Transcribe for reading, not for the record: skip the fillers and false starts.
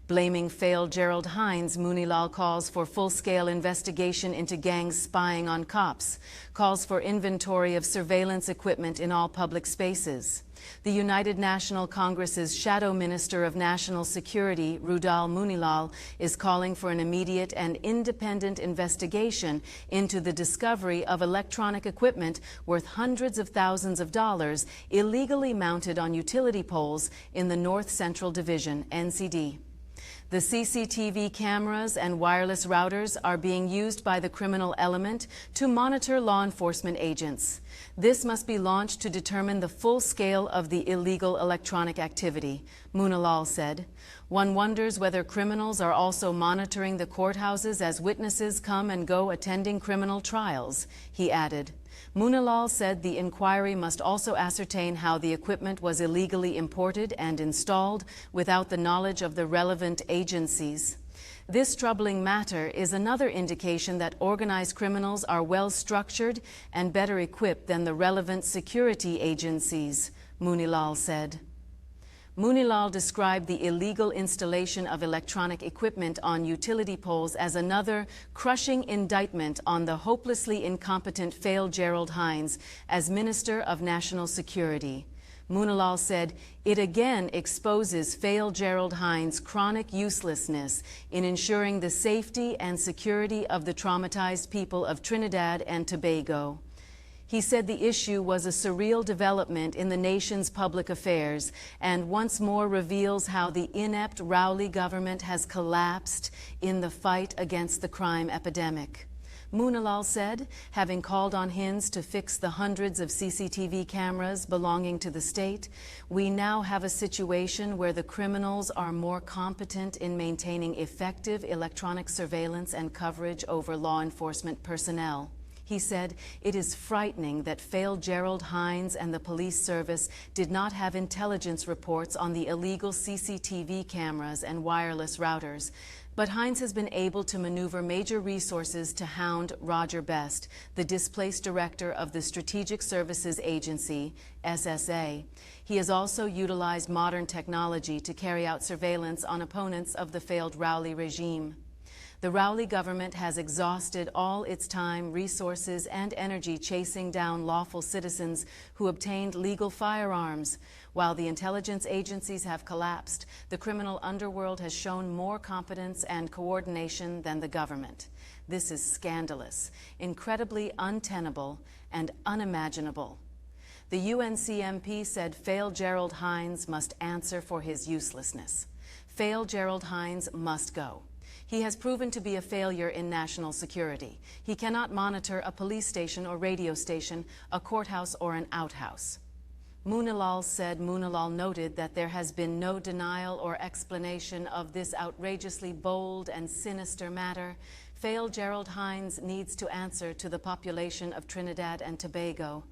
Blaming Fail-Gerald Hinds, Moonilal calls for full-scale investigation into gangs spying on cops, calls for inventory of surveillance equipment in all public spaces. The United National Congress's Shadow Minister of National Security, Moonilal, is calling for an immediate and independent investigation into the discovery of electronic equipment worth hundreds of thousands of dollars illegally mounted on utility poles in the North Central Division, NCD. The CCTV cameras and wireless routers are being used by the criminal element to monitor law enforcement agents. This must be launched to determine the full scale of the illegal electronic activity, Moonilal said. One wonders whether criminals are also monitoring the courthouses as witnesses come and go attending criminal trials, he added. Moonilal said the inquiry must also ascertain how the equipment was illegally imported and installed without the knowledge of the relevant agencies. This troubling matter is another indication that organized criminals are well structured and better equipped than the relevant security agencies, Moonilal said. Moonilal described the illegal installation of electronic equipment on utility poles as another crushing indictment on the hopelessly incompetent Fail-Gerald Hinds as Minister of National Security. Moonilal said it again exposes Fail-Gerald Hinds' chronic uselessness in ensuring the safety and security of the traumatized people of Trinidad and Tobago. He said the issue was a surreal development in the nation's public affairs and once more reveals how the inept Rowley government has collapsed in the fight against the crime epidemic. Moonilal said, having called on Hinds to fix the hundreds of CCTV cameras belonging to the state, we now have a situation where the criminals are more competent in maintaining effective electronic surveillance and coverage over law enforcement personnel. He said, it is frightening that Fail-Gerald Hinds and the police service did not have intelligence reports on the illegal CCTV cameras and wireless routers. But Hinds has been able to maneuver major resources to hound Roger Best, the displaced director of the Strategic Services Agency, SSA. He has also utilized modern technology to carry out surveillance on opponents of the failed Rowley regime. The Rowley government has exhausted all its time, resources, and energy chasing down lawful citizens who obtained legal firearms. While the intelligence agencies have collapsed, the criminal underworld has shown more competence and coordination than the government. This is scandalous, incredibly untenable, and unimaginable. The UNCMP said Fail-Gerald Hinds must answer for his uselessness. Fail-Gerald Hinds must go. He has proven to be a failure in national security. He cannot monitor a police station or radio station, a courthouse or an outhouse. Moonilal noted that there has been no denial or explanation of this outrageously bold and sinister matter. Fail-Gerald Hinds needs to answer to the population of Trinidad and Tobago.